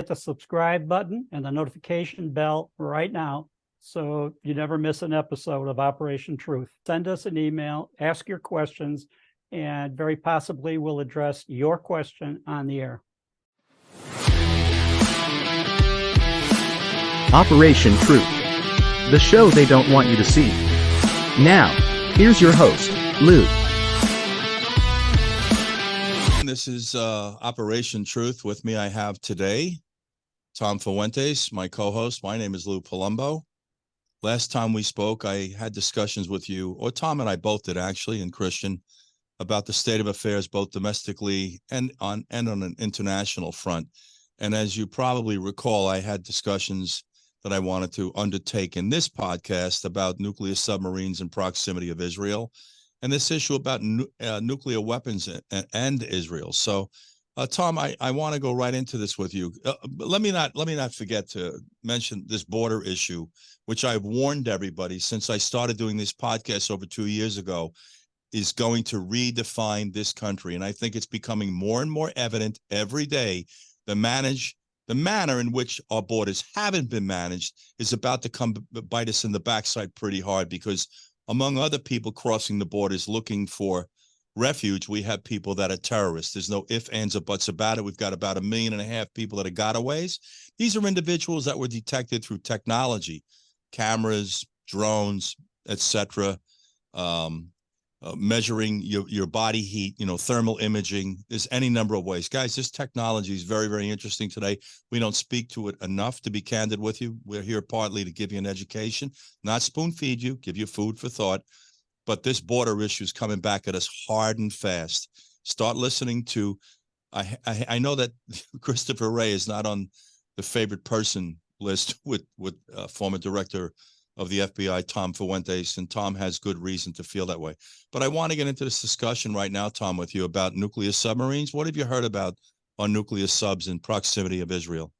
hit the subscribe button and the notification bell right now so you never miss an episode of Operation Truth. Send us an email, ask your questions, and very possibly we'll address your question on the air. Operation Truth, the show they don't want you to see. Now, here's your host, Lou. This is Operation Truth. With me I have today Tom Fuentes, my co-host. My name is Lou Palumbo. Last time we spoke, I had discussions with you, or Tom and I both did actually, and Christian, about the state of affairs both domestically and on an international front. And as you probably recall, I had discussions that I wanted to undertake in this podcast about nuclear submarines in proximity of Israel, and this issue about nuclear weapons and Israel. So, Tom, I want to go right into this with you. Let me not forget to mention this border issue, which I've warned everybody since I started doing this podcast over 2 years ago, is going to redefine this country. And I think it's becoming more and more evident every day. The manner in which our borders haven't been managed is about to come bite us in the backside pretty hard, because among other people crossing the borders looking for refuge, we have people that are terrorists. There's no ifs, ands, or buts about it. We've got about 1.5 million people that are gotaways. These are individuals that were detected through technology, cameras, drones, etc., measuring your body heat, thermal imaging. There's any number of ways. Guys, this technology is very, very interesting today. We don't speak to it enough, to be candid with you. We're here partly to give you an education, not spoon feed you, give you food for thought. But this border issue is coming back at us hard and fast. Start listening to, I know that Christopher Wray is not on the favorite person list with former director of the FBI, Tom Fuentes, and Tom has good reason to feel that way. But I want to get into this discussion right now, Tom, with you about nuclear submarines. What have you heard about on nuclear subs in proximity of Israel?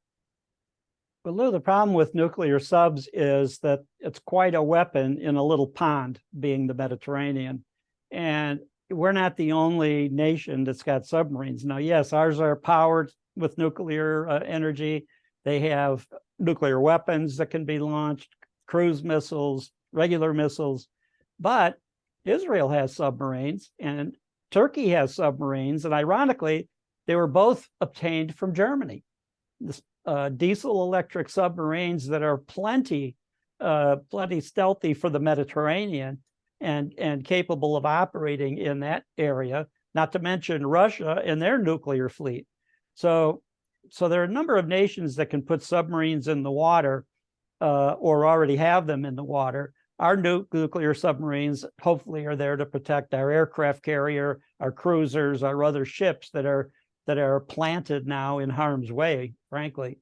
Well, Lou, the problem with nuclear subs is that it's quite a weapon in a little pond, being the Mediterranean. And we're not the only nation that's got submarines. Now, yes, ours are powered with nuclear energy. They have nuclear weapons that can be launched, cruise missiles, regular missiles. But Israel has submarines and Turkey has submarines. And ironically, they were both obtained from Germany. This diesel electric submarines that are plenty stealthy for the Mediterranean and capable of operating in that area, not to mention Russia and their nuclear fleet. So there are a number of nations that can put submarines in the water or already have them in the water. Our nuclear submarines hopefully are there to protect our aircraft carrier, our cruisers, our other ships that are planted now in harm's way, frankly.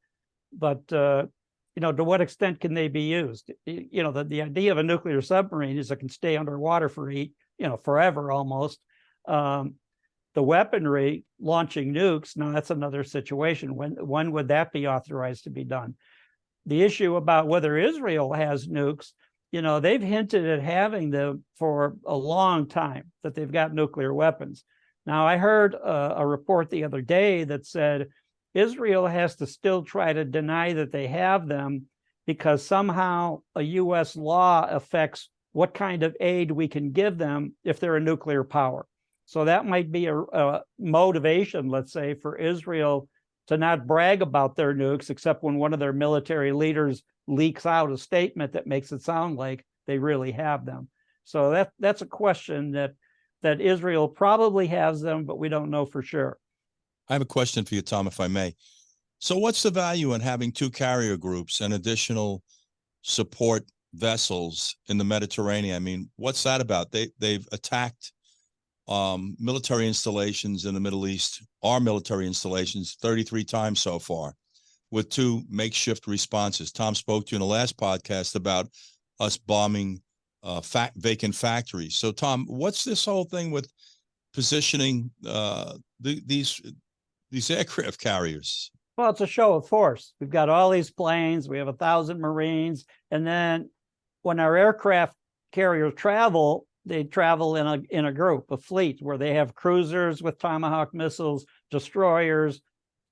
But, to what extent can they be used? The idea of a nuclear submarine is it can stay underwater for forever almost. The weaponry, launching nukes, now that's another situation. When would that be authorized to be done? The issue about whether Israel has nukes, they've hinted at having them for a long time, that they've got nuclear weapons. Now, I heard a report the other day that said Israel has to still try to deny that they have them because somehow a U.S. law affects what kind of aid we can give them if they're a nuclear power. So that might be a motivation, let's say, for Israel to not brag about their nukes, except when one of their military leaders leaks out a statement that makes it sound like they really have them. So that's a question that Israel probably has them, but we don't know for sure. I have a question for you, Tom, if I may. So what's the value in having two carrier groups and additional support vessels in the Mediterranean? I mean, what's that about? They've attacked military installations in the Middle East, our military installations, 33 times so far, with two makeshift responses. Tom spoke to you in the last podcast about us bombing vacant factories. So, Tom, what's this whole thing with positioning these aircraft carriers? Well, it's a show of force. We've got all these planes. We have 1,000 Marines, and then when our aircraft carriers travel, they travel in a group, a fleet, where they have cruisers with Tomahawk missiles, destroyers,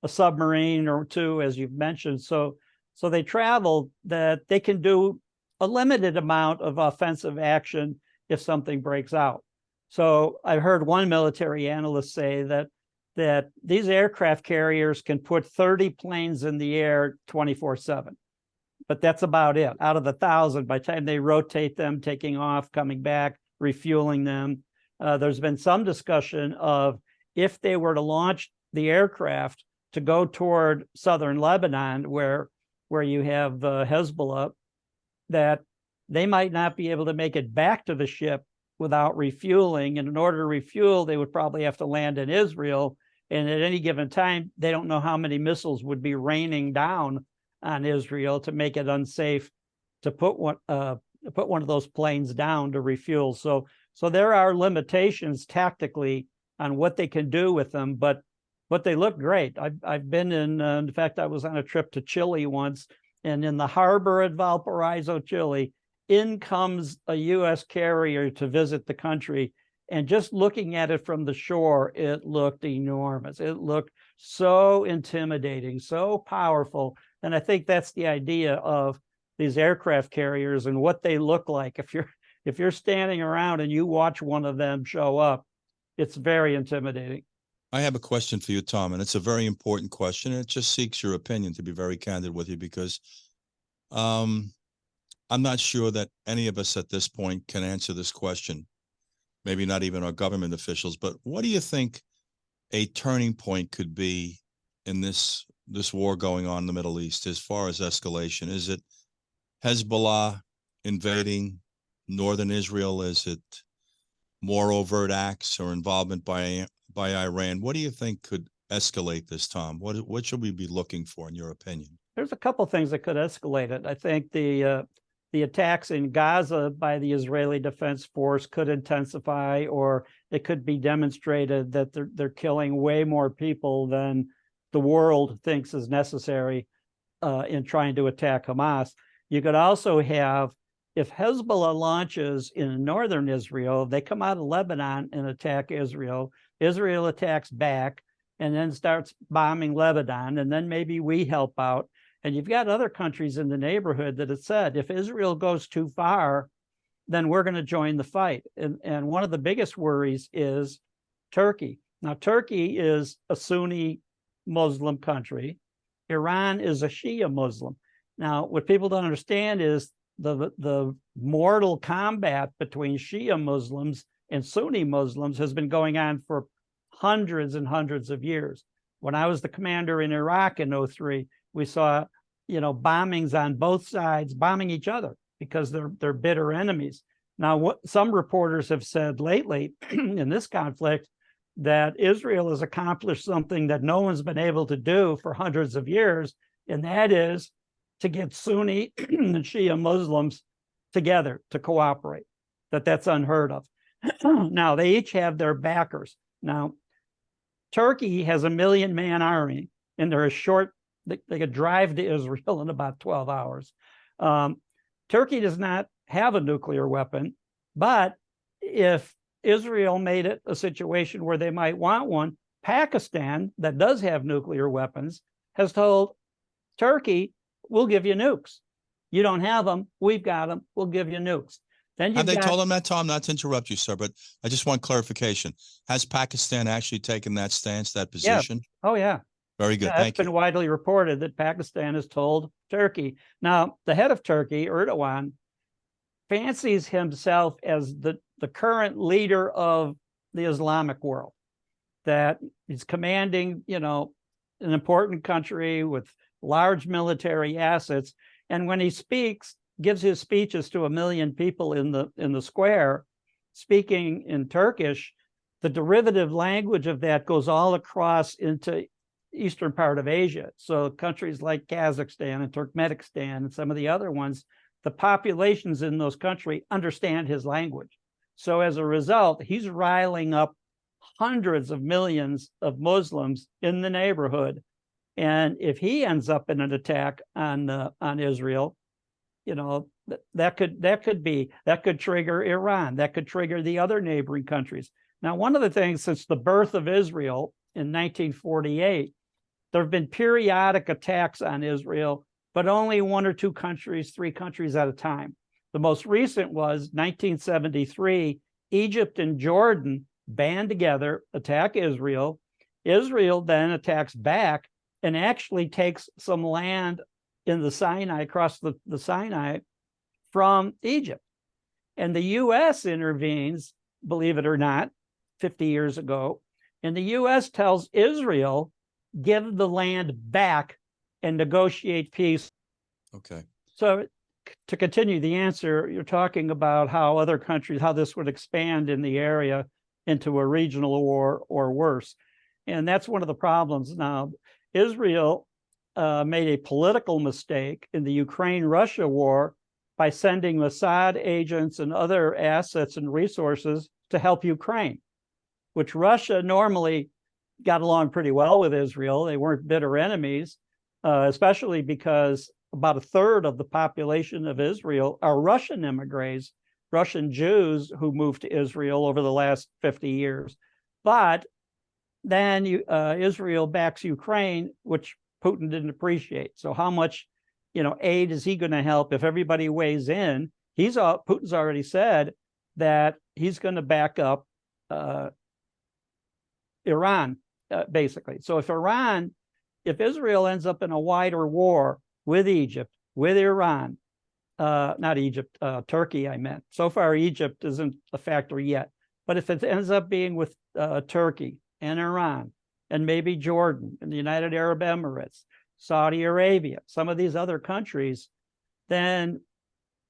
a submarine or two, as you've mentioned. So they travel that they can do a limited amount of offensive action if something breaks out. So I heard one military analyst say that these aircraft carriers can put 30 planes in the air 24/7. But that's about it. Out of the 1,000, by the time they rotate them, taking off, coming back, refueling them, there's been some discussion of if they were to launch the aircraft to go toward southern Lebanon, where you have Hezbollah, that they might not be able to make it back to the ship without refueling. And in order to refuel, they would probably have to land in Israel. And at any given time, they don't know how many missiles would be raining down on Israel to make it unsafe to put one of those planes down to refuel. So there are limitations tactically on what they can do with them, but they look great. I've been in fact, I was on a trip to Chile once, and in the harbor at Valparaiso, Chile, in comes a U.S. carrier to visit the country. And just looking at it from the shore, it looked enormous. It looked so intimidating, so powerful. And I think that's the idea of these aircraft carriers and what they look like. If you're standing around and you watch one of them show up, it's very intimidating. I have a question for you, Tom, and it's a very important question. And it just seeks your opinion, to be very candid with you, because I'm not sure that any of us at this point can answer this question. Maybe not even our government officials, but what do you think a turning point could be in this war going on in the Middle East as far as escalation? Is it Hezbollah invading northern Israel? Is it more overt acts or involvement by Iran? What do you think could escalate this, Tom? What should we be looking for, in your opinion? There's a couple things that could escalate it. I think the attacks in Gaza by the Israeli Defense Force could intensify, or it could be demonstrated that they're killing way more people than the world thinks is necessary in trying to attack Hamas. You could also have, if Hezbollah launches in northern Israel, they come out of Lebanon and attack Israel. Israel attacks back and then starts bombing Lebanon, and then maybe we help out. And you've got other countries in the neighborhood that have said, if Israel goes too far, then we're going to join the fight. And one of the biggest worries is Turkey. Now, Turkey is a Sunni Muslim country. Iran is a Shia Muslim. Now, what people don't understand is the mortal combat between Shia Muslims and Sunni Muslims has been going on for hundreds and hundreds of years. When I was the commander in Iraq in 2003, we saw, bombings on both sides, bombing each other because they're bitter enemies. Now, what some reporters have said lately in this conflict, that Israel has accomplished something that no one's been able to do for hundreds of years, and that is to get Sunni and Shia Muslims together to cooperate. That's unheard of. Now, they each have their backers. Now, Turkey has a 1 million-man army, and they're they could drive to Israel in about 12 hours. Turkey does not have a nuclear weapon, but if Israel made it a situation where they might want one, Pakistan, that does have nuclear weapons, has told Turkey, we'll give you nukes. You don't have them, we've got them, we'll give you nukes. Then have they told them that, Tom? Not to interrupt you, sir, but I just want clarification. Has Pakistan actually taken that stance, that position? Yeah. Oh, yeah. Very good. Yeah, Thank you. It's been widely reported that Pakistan has told Turkey. Now, the head of Turkey, Erdogan, fancies himself as the current leader of the Islamic world, that he's commanding, an important country with large military assets. And when he speaks, gives his speeches to 1 million people in the square, speaking in Turkish, the derivative language of that goes all across into eastern part of Asia. So countries like Kazakhstan and Turkmenistan and some of the other ones, the populations in those countries understand his language. So as a result, he's riling up hundreds of millions of Muslims in the neighborhood. And if he ends up in an attack on Israel, that could trigger Iran. That could trigger the other neighboring countries. Now, one of the things since the birth of Israel in 1948, There have been periodic attacks on Israel, but only one or two countries, three countries at a time. The most recent was 1973. Egypt and Jordan band together, attack Israel. Israel then attacks back and actually takes some land in the Sinai, across the Sinai from Egypt. And the U.S. intervenes, believe it or not, 50 years ago. And the U.S. tells Israel, give the land back and negotiate peace. Okay. So to continue the answer, you're talking about how other countries, how this would expand in the area into a regional war or worse. And that's one of the problems now. Israel made a political mistake in the Ukraine-Russia war by sending Mossad agents and other assets and resources to help Ukraine, which Russia normally got along pretty well with Israel. They weren't bitter enemies, especially because about a third of the population of Israel are Russian immigrants, Russian Jews who moved to Israel over the last 50 years. But then Israel backs Ukraine, which Putin didn't appreciate. So how much, aid is he going to help if everybody weighs in? Putin's already said that he's going to back up Iran, basically. So if Israel ends up in a wider war with Egypt, with Iran, not Egypt, Turkey, I meant. So far, Egypt isn't a factor yet. But if it ends up being with Turkey and Iran, and maybe Jordan and the United Arab Emirates, Saudi Arabia, some of these other countries, then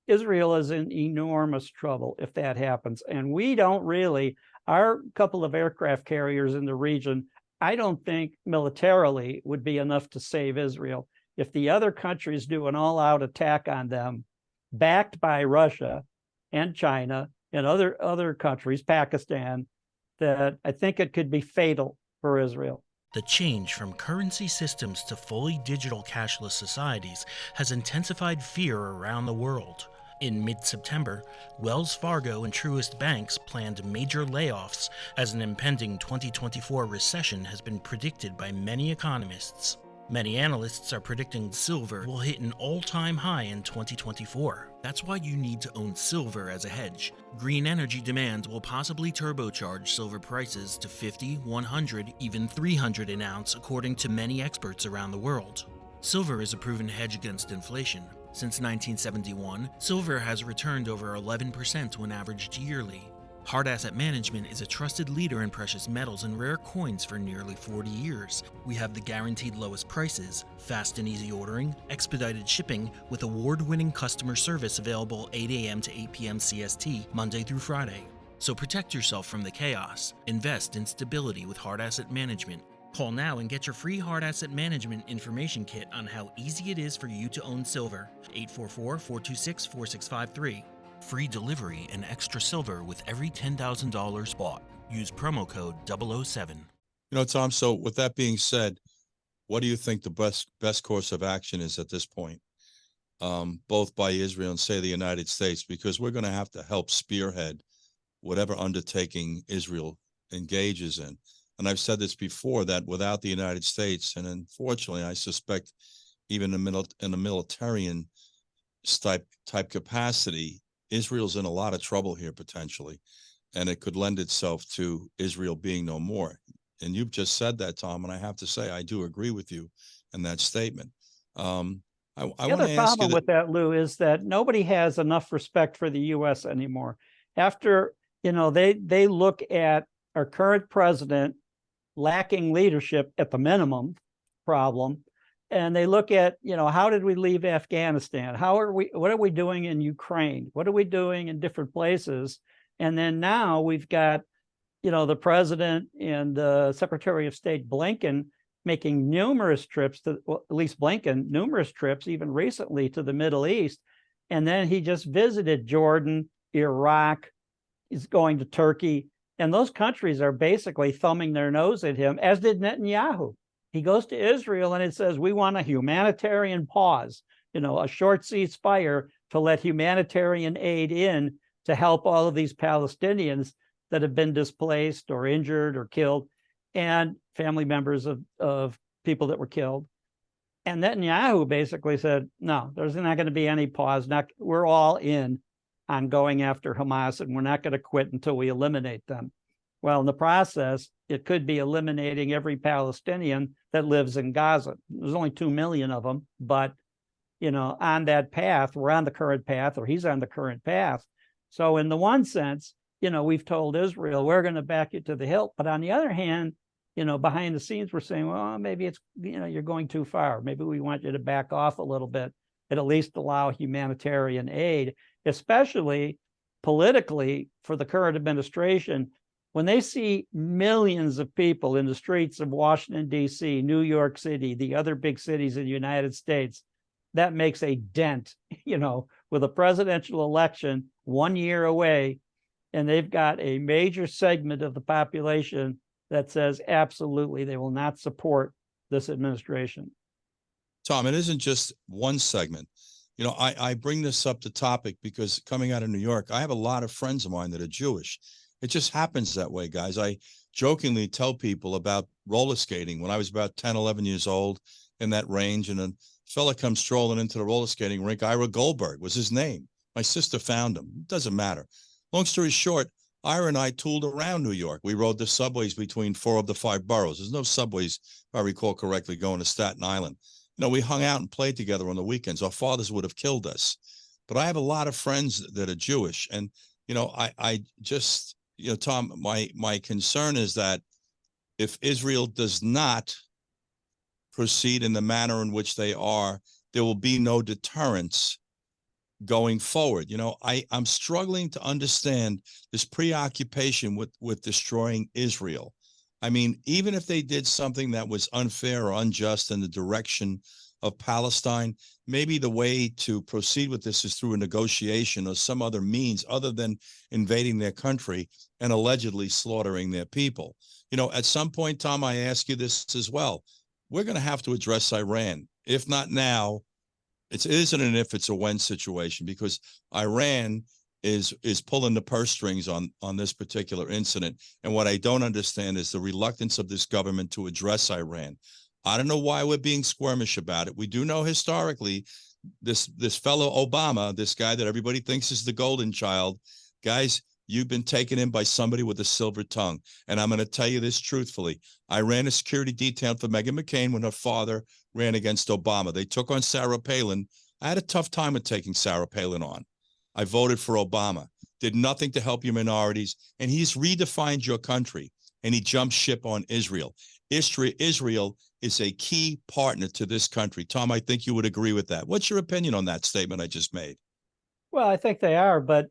Israel is in enormous trouble if that happens. And we don't really, our couple of aircraft carriers in the region, I don't think militarily would be enough to save Israel. If the other countries do an all-out attack on them, backed by Russia and China and other countries, Pakistan, that I think it could be fatal for Israel. The change from currency systems to fully digital cashless societies has intensified fear around the world. In mid-September, Wells Fargo and Truist banks planned major layoffs as an impending 2024 recession has been predicted by many economists. Many analysts are predicting silver will hit an all-time high in 2024. That's why you need to own silver as a hedge. Green energy demand will possibly turbocharge silver prices to 50, 100, even 300 an ounce, according to many experts around the world. Silver is a proven hedge against inflation. Since 1971, silver has returned over 11% when averaged yearly. Hard Asset Management is a trusted leader in precious metals and rare coins for nearly 40 years. We have the guaranteed lowest prices, fast and easy ordering, expedited shipping, with award-winning customer service available 8 a.m. to 8 p.m. CST, Monday through Friday. So protect yourself from the chaos. Invest in stability with Hard Asset Management. Call now and get your free Hard Asset Management information kit on how easy it is for you to own silver. 844-426-4653. Free delivery and extra silver with every $10,000 bought. Use promo code 007. Tom, so with that being said, what do you think the best course of action is at this point, both by Israel and, say, the United States? Because we're going to have to help spearhead whatever undertaking Israel engages in. And I've said this before, that without the United States, and unfortunately, I suspect even in a militarian type capacity, Israel's in a lot of trouble here potentially, and it could lend itself to Israel being no more. And you've just said that, Tom, and I have to say I do agree with you in that statement. I the other problem with that, Lou, is that nobody has enough respect for the U.S. anymore. After they look at our current president lacking leadership at the minimum problem. And they look at, how did we leave Afghanistan? What are we doing in Ukraine? What are we doing in different places? And then now we've got, the president and the Secretary of State Blinken making numerous trips to, well, at least Blinken, numerous trips, even recently, to the Middle East. And then he just visited Jordan, Iraq, he's going to Turkey. And those countries are basically thumbing their nose at him, as did Netanyahu. He goes to Israel and it says, we want a humanitarian pause, a short ceasefire to let humanitarian aid in to help all of these Palestinians that have been displaced or injured or killed, and family members of people that were killed. And Netanyahu basically said, no, there's not going to be any pause. We're all in on going after Hamas, and we're not going to quit until we eliminate them. Well, in the process, it could be eliminating every Palestinian that lives in Gaza. There's only 2 million of them, but on that path, we're on the current path, or he's on the current path. So in the one sense, we've told Israel, we're going to back you to the hilt. But on the other hand, behind the scenes, we're saying, well, maybe it's, you're going too far. Maybe we want you to back off a little bit, and at least allow humanitarian aid, especially politically for the current administration. When they see millions of people in the streets of Washington, D.C., New York City, the other big cities in the United States, that makes a dent, with a presidential election 1 year away, and they've got a major segment of the population that says absolutely they will not support this administration. Tom, it isn't just one segment. I bring this up to topic because coming out of New York, I have a lot of friends of mine that are Jewish. It just happens that way, guys. I jokingly tell people about roller skating when I was about 10, 11 years old, in that range, and a fella comes strolling into the roller skating rink. Ira Goldberg was his name. My sister found him. It doesn't matter. Long story short, Ira and I tooled around New York. We rode the subways between 4 of the 5 boroughs. There's no subways, if I recall correctly, going to Staten Island. We hung out and played together on the weekends. Our fathers would have killed us. But I have a lot of friends that are Jewish. And, I just, Tom, my concern is that if Israel does not proceed in the manner in which they are, there will be no deterrence going forward. I'm struggling to understand this preoccupation with destroying Israel. I mean, even if they did something that was unfair or unjust in the direction of Palestine, maybe the way to proceed with this is through a negotiation or some other means other than invading their country and allegedly slaughtering their people. At some point, Tom, I ask you this as well. We're going to have to address Iran. If not now, it isn't an if, it's a when situation, because Iran is pulling the purse strings on this particular incident. And what I don't understand is the reluctance of this government to address Iran. I don't know why we're being squirmish about it. We do know historically this fellow Obama, this guy that everybody thinks is the golden child, guys, you've been taken in by somebody with a silver tongue. And I'm going to tell you this truthfully. I ran a security detail for Meghan McCain when her father ran against Obama. They took on Sarah Palin. I had a tough time with taking Sarah Palin on. I voted for Obama, did nothing to help your minorities, and he's redefined your country, and he jumped ship on Israel. Israel is a key partner to this country. Tom, I think you would agree with that. What's your opinion on that statement I just made? Well, I think they are, but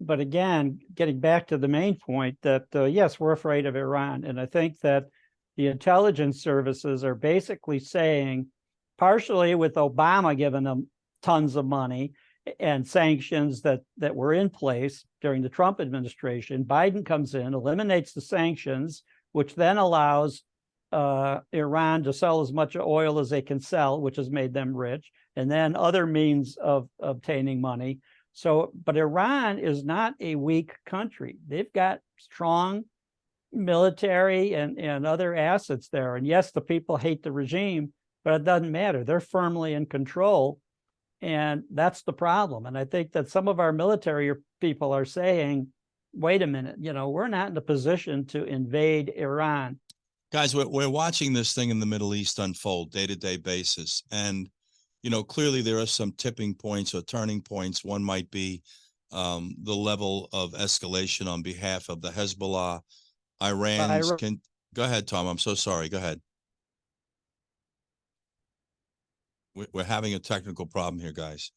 again, getting back to the main point that, yes, we're afraid of Iran. And I think that the intelligence services are basically saying, partially with Obama giving them tons of money and sanctions that were in place during the Trump administration, Biden comes in, eliminates the sanctions, which then allows Iran to sell as much oil as they can sell, which has made them rich, and then other means of obtaining money. So, but Iran is not a weak country. They've got strong military and other assets there. And yes, the people hate the regime, but it doesn't matter. They're firmly in control. And that's the problem. And I think that some of our military people are saying, wait a minute, we're not in a position to invade Iran. Guys, we're watching this thing in the Middle East unfold day-to-day basis. And clearly there are some tipping points or turning points. One might be the level of escalation on behalf of the Hezbollah. Go ahead, Tom. I'm so sorry. Go ahead. We're having a technical problem here, guys.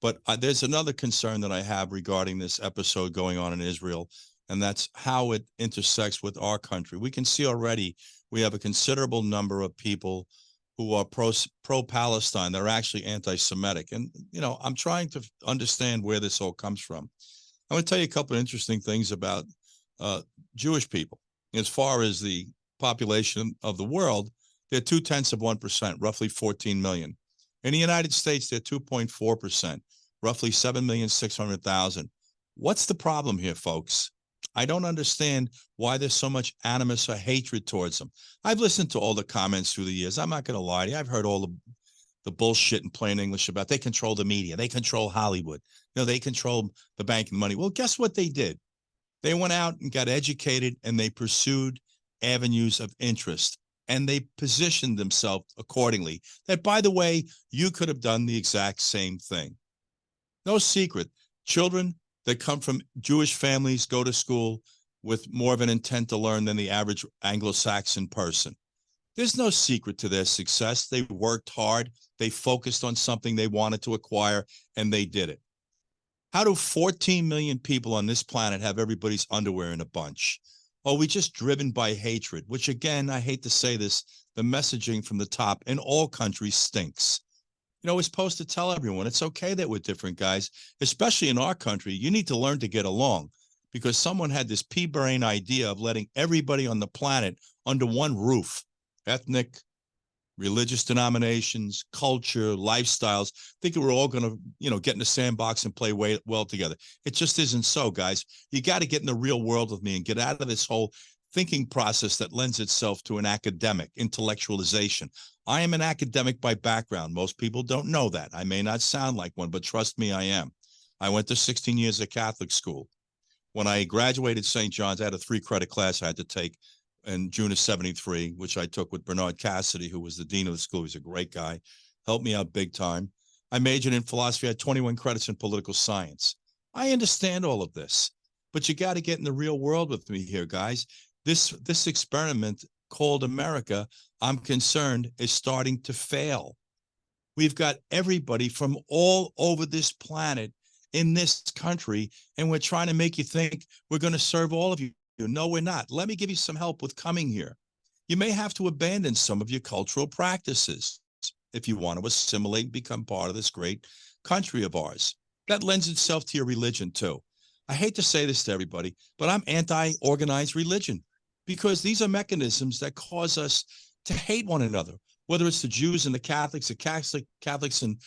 But there's another concern that I have regarding this episode going on in Israel, and that's how it intersects with our country. We can see already we have a considerable number of people who are pro-Palestine. They're actually anti-Semitic. And, I'm trying to understand where this all comes from. I'm going to tell you a couple of interesting things about Jewish people. As far as the population of the world, they're 0.2%, roughly 14 million. In the United States, they're 2.4%, roughly 7,600,000. What's the problem here, folks? I don't understand why there's so much animus or hatred towards them. I've listened to all the comments through the years. I'm not going to lie to you. I've heard all the bullshit in plain English about they control the media. They control Hollywood. You know, they control the banking money. Well, guess what they did? They went out and got educated and they pursued avenues of interest and they positioned themselves accordingly. That, by the way, you could have done the exact same thing. No secret. Children that come from Jewish families go to school with more of an intent to learn than the average Anglo-Saxon person. There's no secret to their success. They worked hard. They focused on something they wanted to acquire, and they did it. How do 14 million people on this planet have everybody's underwear in a bunch? Are we just driven by hatred? Which, again, I hate to say this, the messaging from the top in all countries stinks. You know, we're supposed to tell everyone it's okay that we're different, guys, especially in our country. You need to learn to get along because someone had this pea-brain idea of letting everybody on the planet under one roof, ethnic, religious denominations, culture, lifestyles, thinking we're all going to, you know, get in the sandbox and play well together. It just isn't so, guys. You got to get in the real world with me and get out of this whole thinking process that lends itself to an academic intellectualization. I am an academic by background. Most people don't know that. I may not sound like one, but trust me, I am. I went to 16 years of Catholic school. When I graduated St. John's, I had a 3-credit class I had to take in June of 73, which I took with Bernard Cassidy, who was the dean of the school. He's a great guy, helped me out big time. I majored in philosophy. I had 21 credits in political science. I understand all of this, but you got to get in the real world with me here, guys. This experiment called America, I'm concerned, is starting to fail. We've got everybody from all over this planet in this country, and we're trying to make you think we're going to serve all of you. No, we're not. Let me give you some help with coming here. You may have to abandon some of your cultural practices if you want to assimilate and become part of this great country of ours. That lends itself to your religion, too. I hate to say this to everybody, but I'm anti-organized religion because these are mechanisms that cause us to hate one another, whether it's the Jews and the Catholics, the Catholics and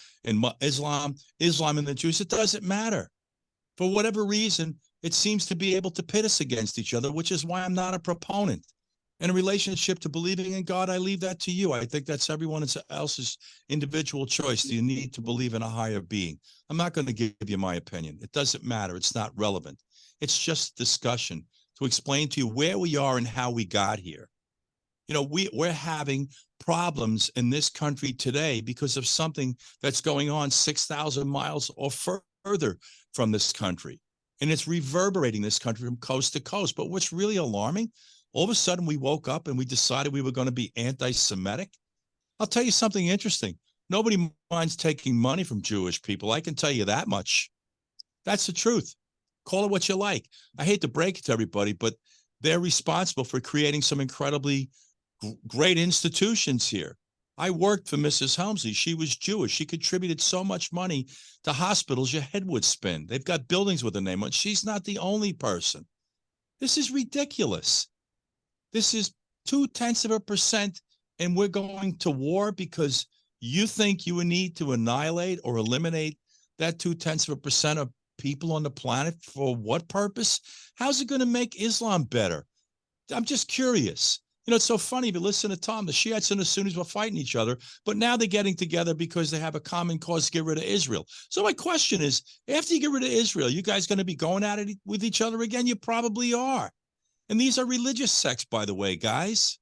Islam and the Jews. It doesn't matter. For whatever reason, it seems to be able to pit us against each other, which is why I'm not a proponent. In a relationship to believing in God, I leave that to you. I think that's everyone else's individual choice. Do you need to believe in a higher being? I'm not going to give you my opinion. It doesn't matter. It's not relevant. It's just discussion to explain to you where we are and how we got here. You know, we're having problems in this country today because of something that's going on 6,000 miles or further from this country. And it's reverberating this country from coast to coast. But what's really alarming, all of a sudden we woke up and we decided we were going to be anti-Semitic. I'll tell you something interesting. Nobody minds taking money from Jewish people. I can tell you that much. That's the truth. Call it what you like. I hate to break it to everybody, but they're responsible for creating some incredibly great institutions here. I worked for Mrs. Helmsley. She was Jewish. She contributed so much money to hospitals your head would spin. They've got buildings with her name on it. She's not the only person. This is ridiculous. This is 0.2%, and we're going to war because you think you need to annihilate or eliminate that 0.2% of people on the planet. For what purpose? How's it going to make Islam better? I'm just curious. You know, it's so funny, but listen to Tom. The Shiites and the Sunnis were fighting each other, but now they're getting together because they have a common cause to get rid of Israel. So my question is, after you get rid of Israel, you guys going to be going at it with each other again? You probably are. And these are religious sects, by the way, guys.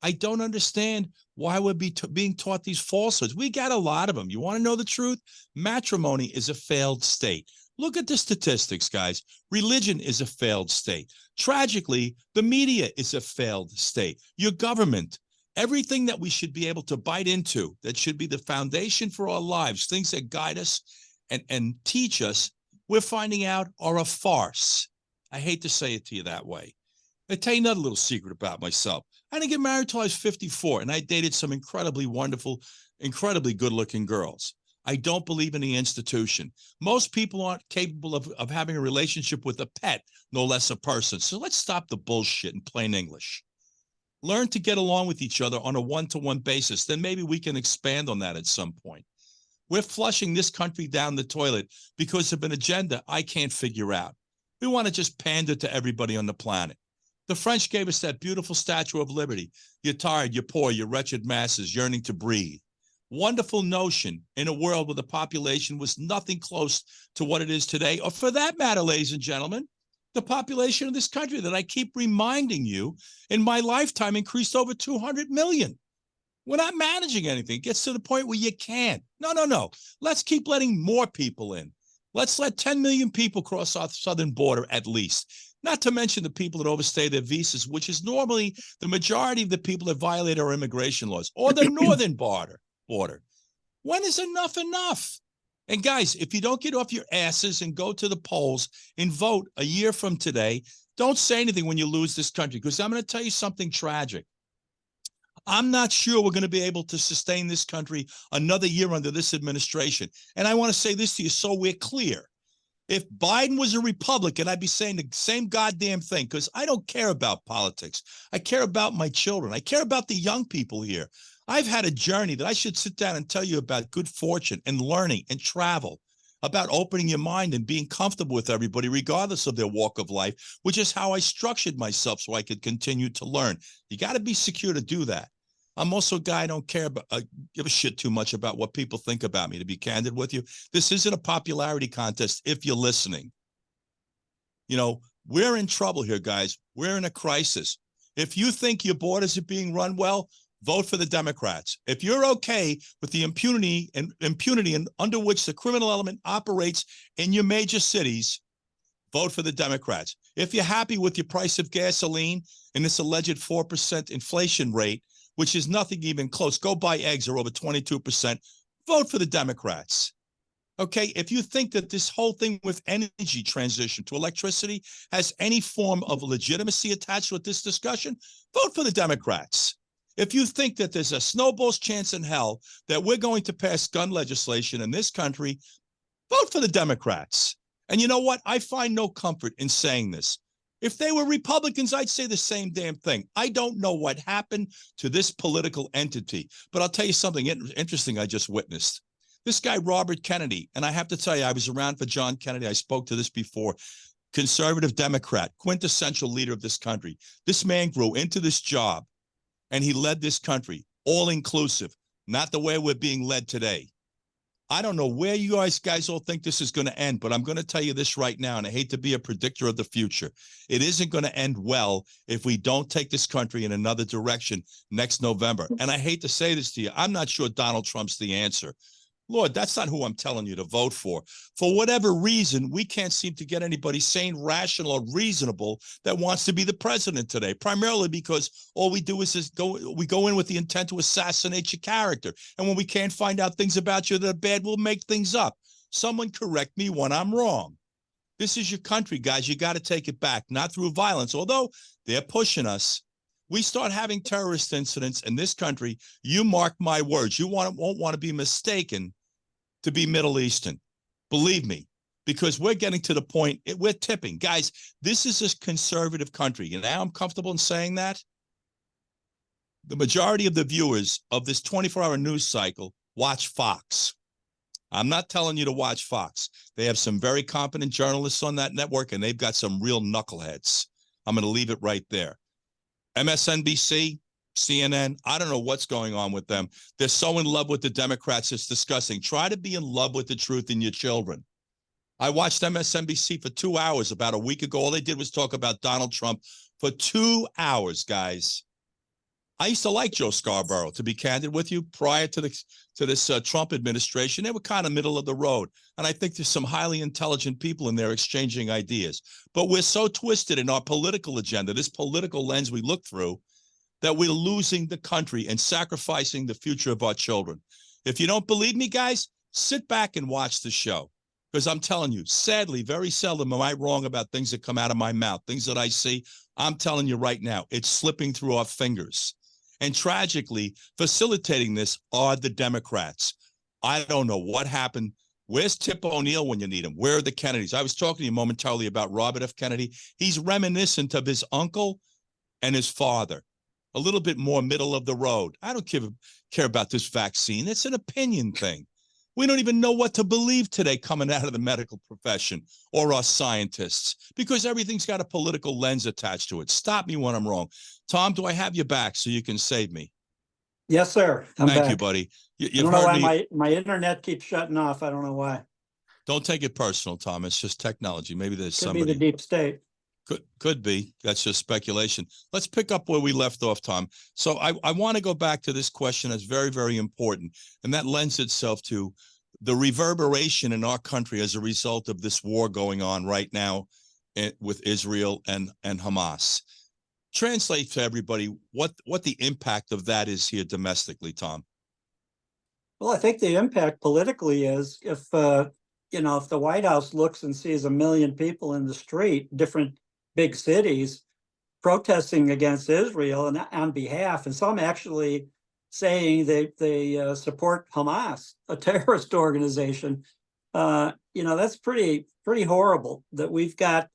I don't understand why we're being taught these falsehoods. We got a lot of them. You want to know the truth? Matrimony is a failed state. Look at the statistics, guys. Religion is a failed state. Tragically, the media is a failed state. Your government, everything that we should be able to bite into, that should be the foundation for our lives, things that guide us and teach us, we're finding out are a farce. I hate to say it to you that way. I'll tell you another little secret about myself. I didn't get married till I was 54, and I dated some incredibly wonderful, incredibly good-looking girls. I don't believe in the institution. Most people aren't capable of having a relationship with a pet, no less a person. So let's stop the bullshit in plain English. Learn to get along with each other on a one-to-one basis. Then maybe we can expand on that at some point. We're flushing this country down the toilet because of an agenda I can't figure out. We want to just pander to everybody on the planet. The French gave us that beautiful Statue of Liberty. You're tired, you're poor, you're wretched masses yearning to breathe. Wonderful notion in a world where the population was nothing close to what it is today, or for that matter, ladies and gentlemen, the population of this country that I keep reminding you in my lifetime increased over 200 million. We're not managing anything. It gets to the point where you can't. No. Let's keep letting more people in. Let's let 10 million people cross our southern border at least. Not to mention the people that overstay their visas, which is normally the majority of the people that violate our immigration laws, or the northern border. When is enough enough? And guys, if you don't get off your asses and go to the polls and vote a year from today, don't say anything when you lose this country, because I'm going to tell you something tragic. I'm not sure we're going to be able to sustain this country another year under this administration. And I want to say this to you so we're clear. If Biden was a Republican, I'd be saying the same goddamn thing, because I don't care about politics. I care about my children. I care about the young people here. I've had a journey that I should sit down and tell you about good fortune and learning and travel, about opening your mind and being comfortable with everybody, regardless of their walk of life, which is how I structured myself so I could continue to learn. You got to be secure to do that. I'm also a guy I don't care about, give a shit too much about what people think about me, to be candid with you. This isn't a popularity contest if you're listening. You know, we're in trouble here, guys. We're in a crisis. If you think your borders are being run well, vote for the Democrats. If you're okay with the impunity under which the criminal element operates in your major cities, vote for the Democrats. If you're happy with your price of gasoline and this alleged 4% inflation rate, which is nothing even close, go buy eggs are over 22%, vote for the Democrats. Okay, if you think that this whole thing with energy transition to electricity has any form of legitimacy attached with this discussion, vote for the Democrats. If you think that there's a snowball's chance in hell that we're going to pass gun legislation in this country, vote for the Democrats. And you know what? I find no comfort in saying this. If they were Republicans, I'd say the same damn thing. I don't know what happened to this political entity, but I'll tell you something interesting I just witnessed. This guy, Robert Kennedy, and I have to tell you, I was around for John Kennedy. I spoke to this before. Conservative Democrat, quintessential leader of this country. This man grew into this job, and he led this country, all inclusive, not the way we're being led today. I don't know where you guys all think this is going to end, but I'm going to tell you this right now, and I hate to be a predictor of the future. It isn't going to end well if we don't take this country in another direction next November. And I hate to say this to you. I'm not sure Donald Trump's the answer. Lord, that's not who I'm telling you to vote for. For whatever reason, we can't seem to get anybody sane, rational, or reasonable that wants to be the president today, primarily because all we do is we go in with the intent to assassinate your character. And when we can't find out things about you that are bad, we'll make things up. Someone correct me when I'm wrong. This is your country, guys. You got to take it back, not through violence, although they're pushing us. We start having terrorist incidents in this country, you mark my words, you won't want to be mistaken to be Middle Eastern. Believe me, because we're getting to the point, we're tipping. Guys, this is a conservative country. And now I'm comfortable in saying that. The majority of the viewers of this 24-hour news cycle watch Fox. I'm not telling you to watch Fox. They have some very competent journalists on that network, and they've got some real knuckleheads. I'm going to leave it right there. MSNBC, CNN, I don't know what's going on with them. They're so in love with the Democrats, it's disgusting. Try to be in love with the truth in your children. I watched MSNBC for 2 hours about a week ago. All they did was talk about Donald Trump for 2 hours, guys. I used to like Joe Scarborough, to be candid with you, prior to this Trump administration. They were kind of middle of the road. And I think there's some highly intelligent people in there exchanging ideas. But we're so twisted in our political agenda, this political lens we look through, that we're losing the country and sacrificing the future of our children. If you don't believe me, guys, sit back and watch the show. Because I'm telling you, sadly, very seldom am I wrong about things that come out of my mouth, things that I see. I'm telling you right now, it's slipping through our fingers. And tragically, facilitating this are the Democrats. I don't know what happened. Where's Tip O'Neill when you need him? Where are the Kennedys? I was talking to you momentarily about Robert F. Kennedy. He's reminiscent of his uncle and his father, a little bit more middle of the road. I don't care about this vaccine. It's an opinion thing. We don't even know what to believe today coming out of the medical profession or us scientists, because everything's got a political lens attached to it. Stop me when I'm wrong. Tom, do I have you back so you can save me? Yes, sir. I'm Thank back. you, buddy. I You've don't know heard why me. my internet keeps shutting off. I don't know why. Don't take it personal, Tom. It's just technology. Maybe there's Could be the somebody. deep state. Could be. That's just speculation. Let's pick up where we left off, Tom. So I want to go back to this question that's very, very important. And that lends itself to the reverberation in our country as a result of this war going on right now with Israel and Hamas. Translate to everybody what the impact of that is here domestically, Tom. Well, I think the impact politically is if the White House looks and sees 1 million people in the street, different big cities, protesting against Israel and on behalf, and some actually saying they support Hamas, a terrorist organization. That's pretty horrible that we've gotten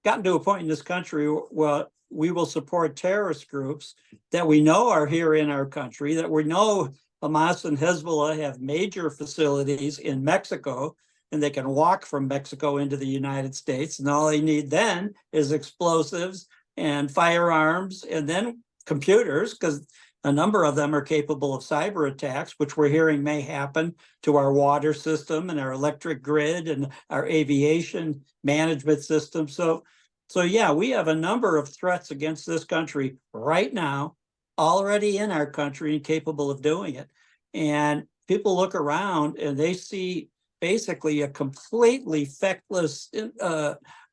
to a point in this country where we will support terrorist groups that we know are here in our country, that we know Hamas and Hezbollah have major facilities in Mexico, and they can walk from Mexico into the United States. And all they need then is explosives and firearms and then computers, because a number of them are capable of cyber attacks, which we're hearing may happen to our water system and our electric grid and our aviation management system. So yeah, we have a number of threats against this country right now, already in our country and capable of doing it. And people look around and they see basically a completely feckless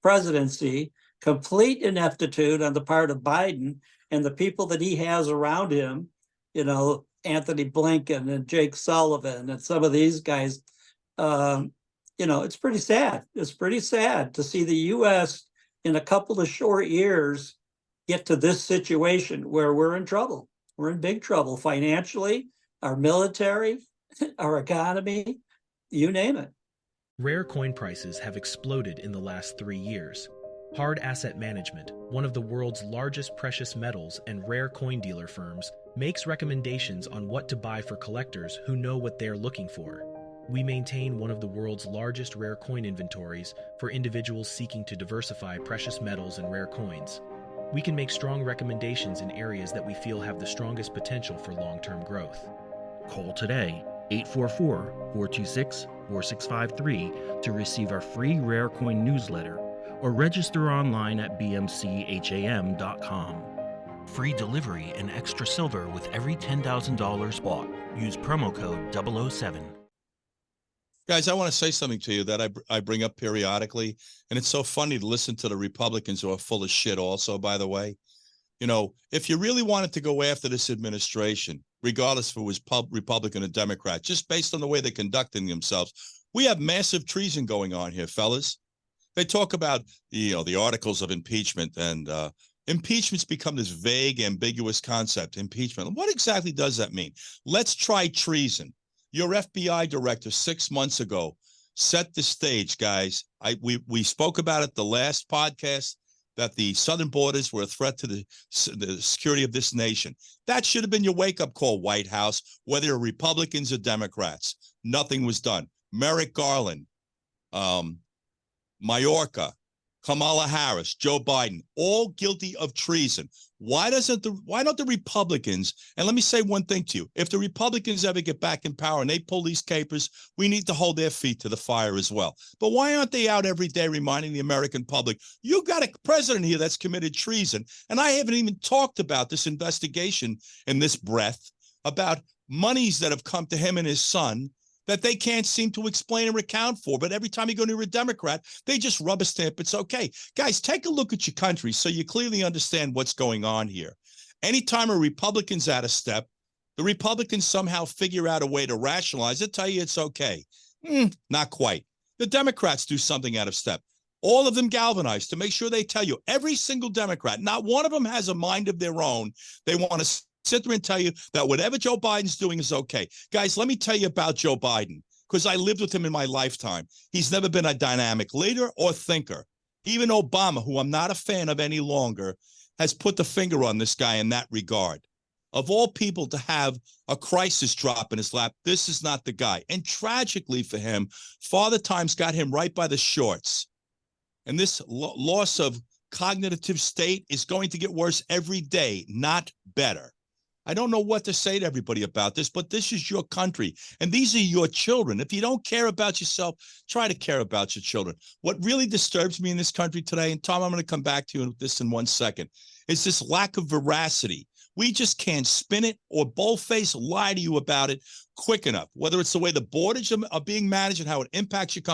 presidency, complete ineptitude on the part of Biden and the people that he has around him, Anthony Blinken and Jake Sullivan and some of these guys. It's pretty sad. It's pretty sad to see the U.S. in a couple of short years get to this situation where we're in trouble. We're in big trouble financially, our military, our economy, you name it. Rare coin prices have exploded in the last 3 years. Hard Asset Management, one of the world's largest precious metals and rare coin dealer firms, makes recommendations on what to buy for collectors who know what they're looking for. We maintain one of the world's largest rare coin inventories for individuals seeking to diversify precious metals and rare coins. We can make strong recommendations in areas that we feel have the strongest potential for long-term growth. Call today, 844-426-4653 to receive our free rare coin newsletter, or register online at bmcham.com. Free delivery and extra silver with every $10,000 bought. Use promo code 007. Guys, I want to say something to you that I bring up periodically, and it's so funny to listen to the Republicans who are full of shit also, by the way. If you really wanted to go after this administration, regardless if it was Republican or Democrat, just based on the way they're conducting themselves, we have massive treason going on here, fellas. They talk about, the articles of impeachment, and impeachment's become this vague, ambiguous concept, impeachment. What exactly does that mean? Let's try treason. Your FBI director 6 months ago set the stage, guys. We spoke about it the last podcast, that the southern borders were a threat to the security of this nation. That should have been your wake-up call, White House, whether you're Republicans or Democrats. Nothing was done. Merrick Garland, Mayorkas, Kamala Harris, Joe Biden, all guilty of treason. Why don't the Republicans, and let me say one thing to you, if the Republicans ever get back in power and they pull these capers, we need to hold their feet to the fire as well. But why aren't they out every day reminding the American public, you got a president here that's committed treason? And I haven't even talked about this investigation in this breath about monies that have come to him and his son that they can't seem to explain or account for. But every time you go near a Democrat, they just rubber stamp it's okay. Guys, take a look at your country so you clearly understand what's going on here. Anytime a Republican's out of step, the Republicans somehow figure out a way to rationalize it, tell you it's okay. Not quite. The Democrats do something out of step. All of them galvanize to make sure they tell you, every single Democrat, not one of them has a mind of their own. They want to sit there and tell you that whatever Joe Biden's doing is okay. Guys, let me tell you about Joe Biden, because I lived with him in my lifetime. He's never been a dynamic leader or thinker. Even Obama, who I'm not a fan of any longer, has put the finger on this guy in that regard. of all people to have a crisis drop in his lap, this is not the guy. And tragically for him, Father Time's got him right by the shorts. And this loss of cognitive state is going to get worse every day, not better. I don't know what to say to everybody about this, but this is your country, and these are your children. If you don't care about yourself, try to care about your children. What really disturbs me in this country today, and Tom, I'm going to come back to you with this in 1 second, is this lack of veracity. We just can't spin it or boldface lie to you about it quick enough, whether it's the way the borders are being managed and how it impacts your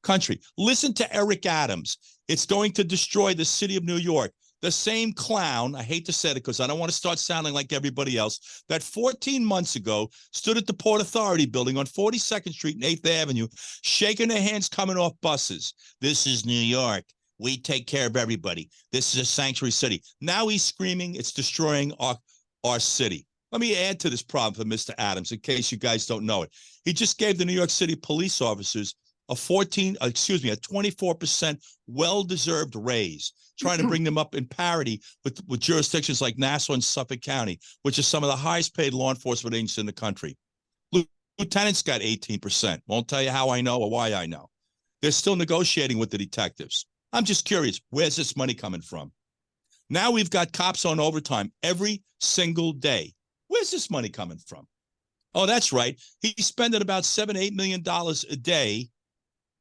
country. Listen to Eric Adams. It's going to destroy the city of New York. The same clown, I hate to say it because I don't want to start sounding like everybody else, that 14 months ago stood at the Port Authority building on 42nd Street and 8th Avenue, shaking their hands coming off buses. This is New York. We take care of everybody. This is a sanctuary city. Now he's screaming it's destroying our city. Let me add to this problem for Mr. Adams in case you guys don't know it. He just gave the New York City police officers a 24% well-deserved raise, trying to bring them up in parity with jurisdictions like Nassau and Suffolk County, which are some of the highest paid law enforcement agencies in the country. Lieutenants got 18%. Won't tell you how I know or why I know. They're still negotiating with the detectives. I'm just curious, where's this money coming from? Now we've got cops on overtime every single day. Where's this money coming from? Oh, that's right. He's spending about $7-8 million a day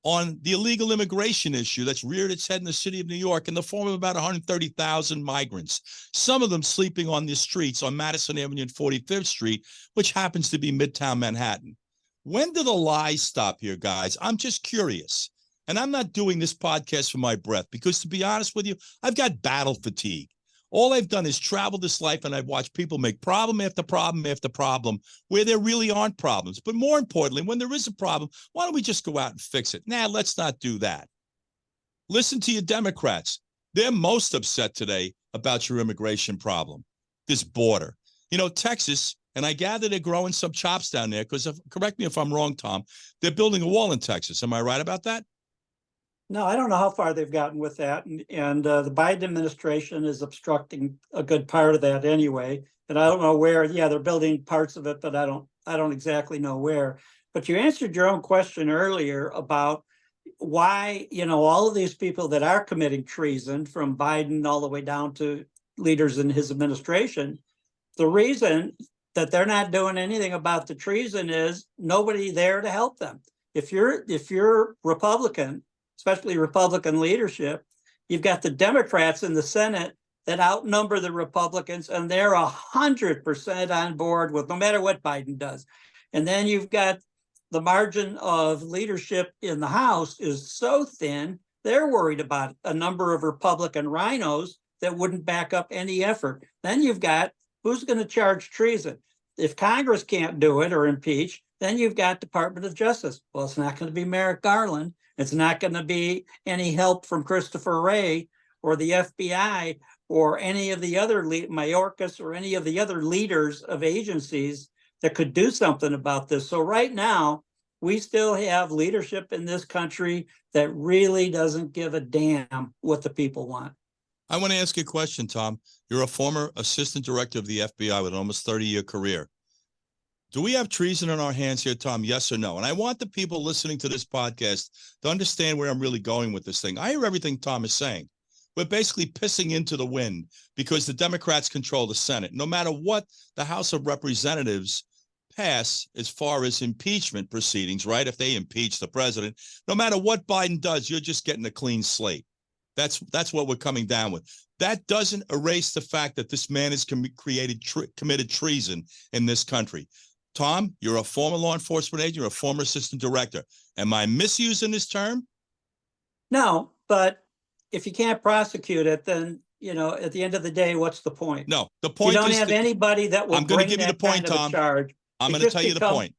on the illegal immigration issue that's reared its head in the city of New York in the form of about 130,000 migrants, some of them sleeping on the streets on Madison Avenue and 45th Street, which happens to be Midtown Manhattan. When do the lies stop here, guys? I'm just curious. And I'm not doing this podcast for my breath because, to be honest with you, I've got battle fatigue. All I've done is travel this life, and I've watched people make problem after problem after problem where there really aren't problems. But more importantly, when there is a problem, why don't we just go out and fix it? Nah, let's not do that. Listen to your Democrats. They're most upset today about your immigration problem, this border. You know, Texas, and I gather they're growing some chops down there because, correct me if I'm wrong, Tom, they're building a wall in Texas. Am I right about that? No, I don't know how far they've gotten with that. And the Biden administration is obstructing a good part of that anyway. And I don't know where. Yeah, they're building parts of it, but I don't exactly know where. But you answered your own question earlier about why, all of these people that are committing treason, from Biden all the way down to leaders in his administration, the reason that they're not doing anything about the treason is nobody there to help them. If you're Republican, especially Republican leadership, you've got the Democrats in the Senate that outnumber the Republicans, and they're 100% on board with no matter what Biden does. And then you've got the margin of leadership in the House is so thin, they're worried about a number of Republican rhinos that wouldn't back up any effort. Then you've got who's going to charge treason. If Congress can't do it or impeach, then you've got Department of Justice. Well, it's not going to be Merrick Garland. It's not going to be any help from Christopher Wray or the FBI or any of the other Mayorkas or any of the other leaders of agencies that could do something about this. So right now, we still have leadership in this country that really doesn't give a damn what the people want. I want to ask you a question, Tom. You're a former assistant director of the FBI with an almost 30-year career. Do we have treason in our hands here, Tom? Yes or no? And I want the people listening to this podcast to understand where I'm really going with this thing. I hear everything Tom is saying. We're basically pissing into the wind because the Democrats control the Senate. No matter what the House of Representatives pass as far as impeachment proceedings, right? If they impeach the president, no matter what Biden does, you're just getting a clean slate. That's what we're coming down with. That doesn't erase the fact that this man has committed treason in this country. Tom, you're a former law enforcement agent, you're a former assistant director. Am I misusing this term? No, but if you can't prosecute it, then, at the end of the day, what's the point? No, the point is you don't have anybody that will bring that kind of a charge. I'm going to tell you the point.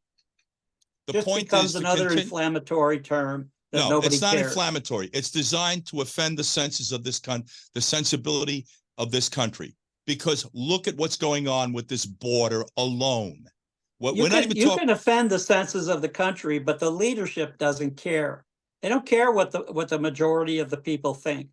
The point becomes another inflammatory term that nobody cares. No, it's not inflammatory. It's designed to offend the senses of the sensibility of this country. Because look at what's going on with this border alone. You can offend the senses of the country, but the leadership doesn't care. They don't care what the majority of the people think.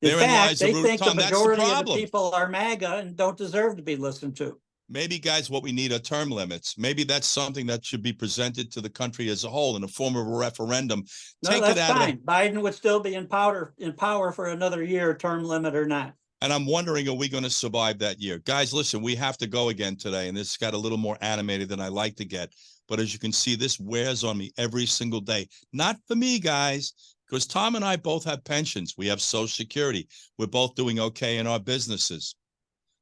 In fact, they think the majority of the people are MAGA and don't deserve to be listened to. Maybe, guys, what we need are term limits. Maybe that's something that should be presented to the country as a whole in the form of a referendum. No, Take that's it out of fine. Biden would still be in power for another year, term limit or not. and I'm wondering, are we going to survive that year? Guys, listen, we have to go again today, and this got a little more animated than I like to get. But as you can see, this wears on me every single day. Not for me, guys, because Tom and I both have pensions. We have Social Security. We're both doing okay in our businesses.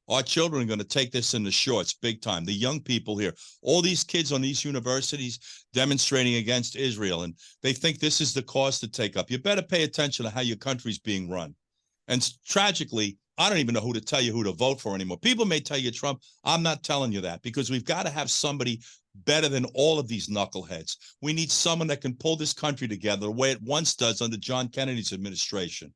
Our children are going to take this in the shorts big time. The young people here, all these kids on these universities demonstrating against Israel, and they think this is the cause to take up. You better pay attention to how your country's being run. And tragically, I don't even know who to tell you who to vote for anymore. People may tell you Trump. I'm not telling you that, because we've got to have somebody better than all of these knuckleheads. We need someone that can pull this country together the way it once does under John Kennedy's administration.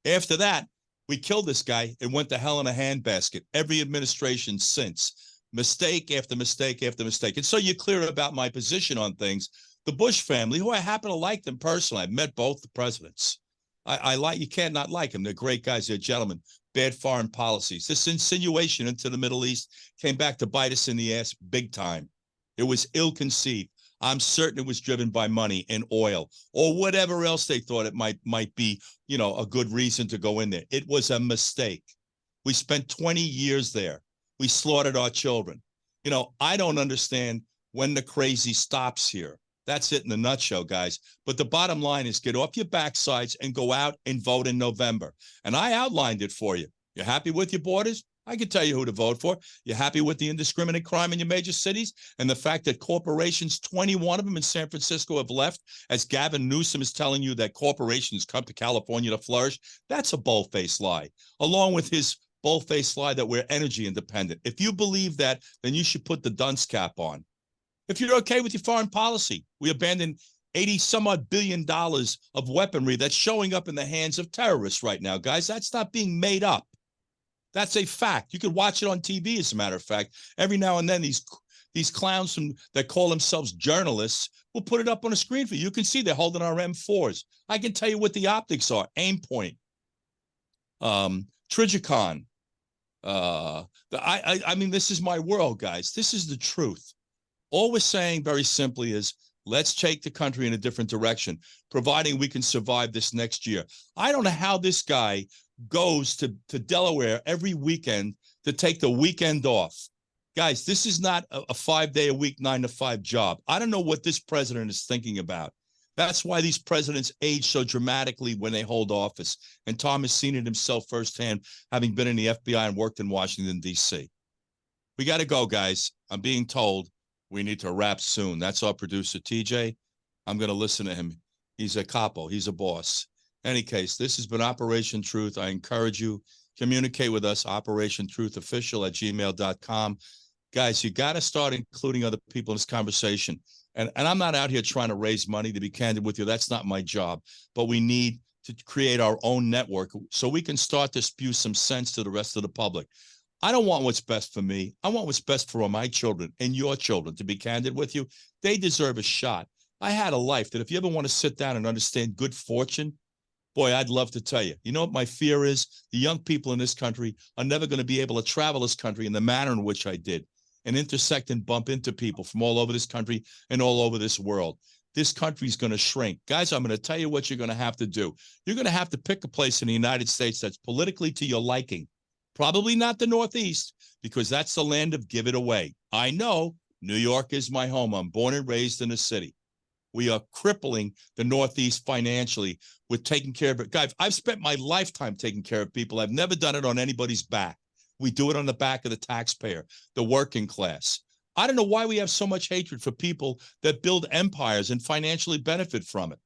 After that, we killed this guy and went to hell in a handbasket. Every administration since. Mistake after mistake after mistake. And so you're clear about my position on things. The Bush family, who I happen to like them personally. I've met both the presidents. I like, you can't not like them. They're great guys. They're gentlemen. Bad foreign policies. This insinuation into the Middle East came back to bite us in the ass big time. It was ill-conceived. I'm certain it was driven by money and oil or whatever else they thought it might be, a good reason to go in there. It was a mistake. We spent 20 years there. We slaughtered our children. I don't understand when the crazy stops here. That's it in a nutshell, guys. But the bottom line is get off your backsides and go out and vote in November. And I outlined it for you. You're happy with your borders? I can tell you who to vote for. You're happy with the indiscriminate crime in your major cities and the fact that corporations, 21 of them in San Francisco, have left, as Gavin Newsom is telling you that corporations come to California to flourish? That's a bold-faced lie, along with his bold-faced lie that we're energy independent. If you believe that, then you should put the dunce cap on. If you're okay with your foreign policy, we abandoned $80-some-odd billion of weaponry that's showing up in the hands of terrorists right now, guys. That's not being made up. That's a fact. You could watch it on TV, as a matter of fact. Every now and then, these clowns that call themselves journalists will put it up on a screen for you. You can see they're holding our M4s. I can tell you what the optics are. Aim point, Trigicon. I mean, this is my world, guys. This is the truth. All we're saying very simply is, let's take the country in a different direction, providing we can survive this next year. I don't know how this guy goes to Delaware every weekend to take the weekend off. Guys, this is not a 5-day-a-week, 9-to-5 job. I don't know what this president is thinking about. That's why these presidents age so dramatically when they hold office. And Tom has seen it himself firsthand, having been in the FBI and worked in Washington, D.C. We got to go, guys. I'm being told we need to wrap soon. That's our producer, TJ. I'm going to listen to him. He's a capo. He's a boss. Any case, this has been Operation Truth. I encourage you, communicate with us, operationtruthofficial@gmail.com. Guys, you got to start including other people in this conversation. And I'm not out here trying to raise money, to be candid with you. That's not my job. But we need to create our own network so we can start to spew some sense to the rest of the public. I don't want what's best for me. I want what's best for all my children and your children, to be candid with you. They deserve a shot. I had a life that if you ever want to sit down and understand good fortune, boy, I'd love to tell you. You know what my fear is? The young people in this country are never going to be able to travel this country in the manner in which I did and intersect and bump into people from all over this country and all over this world. This country's going to shrink. Guys, I'm going to tell you what you're going to have to do. You're going to have to pick a place in the United States that's politically to your liking. Probably not the Northeast, because that's the land of give it away. I know New York is my home. I'm born and raised in the city. We are crippling the Northeast financially with taking care of it. Guys, I've spent my lifetime taking care of people. I've never done it on anybody's back. We do it on the back of the taxpayer, the working class. I don't know why we have so much hatred for people that build empires and financially benefit from it.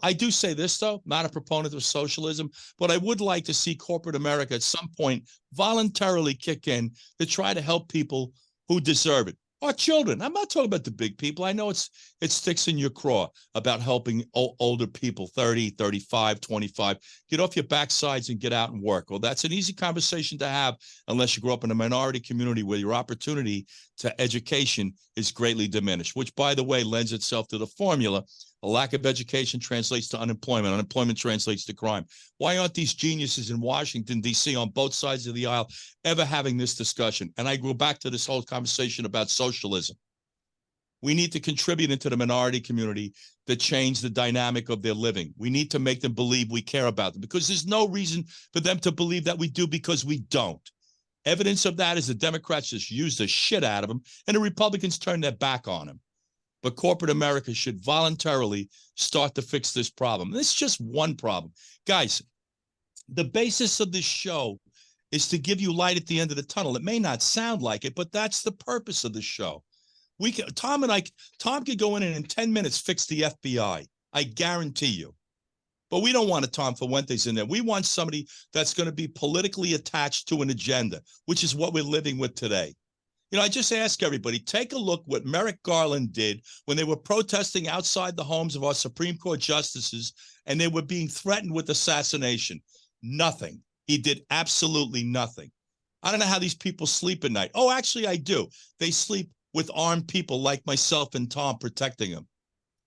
I do say this, though, not a proponent of socialism, but I would like to see corporate America at some point voluntarily kick in to try to help people who deserve it. Our children. I'm not talking about the big people. I know it sticks in your craw about helping older people, 30, 35, 25. Get off your backsides and get out and work. Well, that's an easy conversation to have unless you grow up in a minority community where your opportunity to education is greatly diminished, which, by the way, lends itself to the formula A lack of education translates to unemployment. Unemployment translates to crime. Why aren't these geniuses in Washington, D.C. on both sides of the aisle ever having this discussion? And I go back to this whole conversation about socialism. We need to contribute into the minority community to change the dynamic of their living. We need to make them believe we care about them, because there's no reason for them to believe that we do, because we don't. Evidence of that is the Democrats just use the shit out of them and the Republicans turn their back on them. But corporate America should voluntarily start to fix this problem. This is just one problem. Guys, the basis of this show is to give you light at the end of the tunnel. It may not sound like it, but that's the purpose of the show. Tom could go in and in 10 minutes fix the FBI. I guarantee you. But we don't want a Tom Fuentes in there. We want somebody that's going to be politically attached to an agenda, which is what we're living with today. You know, I just ask everybody, take a look what Merrick Garland did when they were protesting outside the homes of our Supreme Court justices and they were being threatened with assassination. Nothing. He did absolutely nothing. I don't know how these people sleep at night. Oh, actually, I do. They sleep with armed people like myself and Tom protecting them.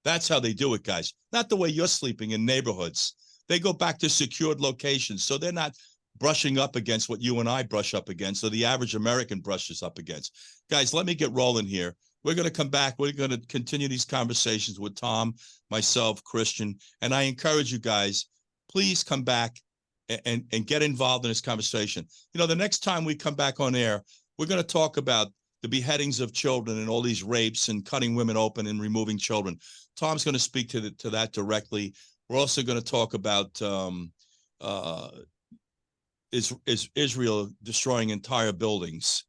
That's how they do it, guys. Not the way you're sleeping in neighborhoods. They go back to secured locations, so they're not brushing up against what you and I brush up against, or the average American brushes up against. Guys, let me get rolling here. We're going to come back. We're going to continue these conversations with Tom, myself, Christian, and I encourage you guys, please come back and get involved in this conversation. You know, the next time we come back on air, we're going to talk about the beheadings of children and all these rapes and cutting women open and removing children. Tom's going to speak to that directly. We're also going to talk about Israel destroying entire buildings,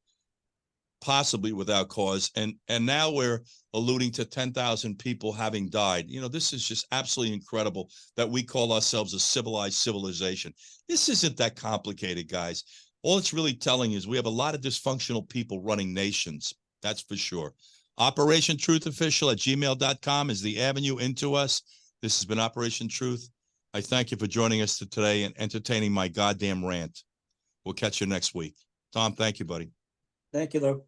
possibly without cause. And now we're alluding to 10,000 people having died. You know, this is just absolutely incredible that we call ourselves a civilized civilization. This isn't that complicated, guys. All it's really telling is we have a lot of dysfunctional people running nations. That's for sure. OperationTruthOfficial@gmail.com is the avenue into us. This has been Operation Truth. I thank you for joining us today and entertaining my goddamn rant. We'll catch you next week. Tom, thank you, buddy. Thank you, Lou.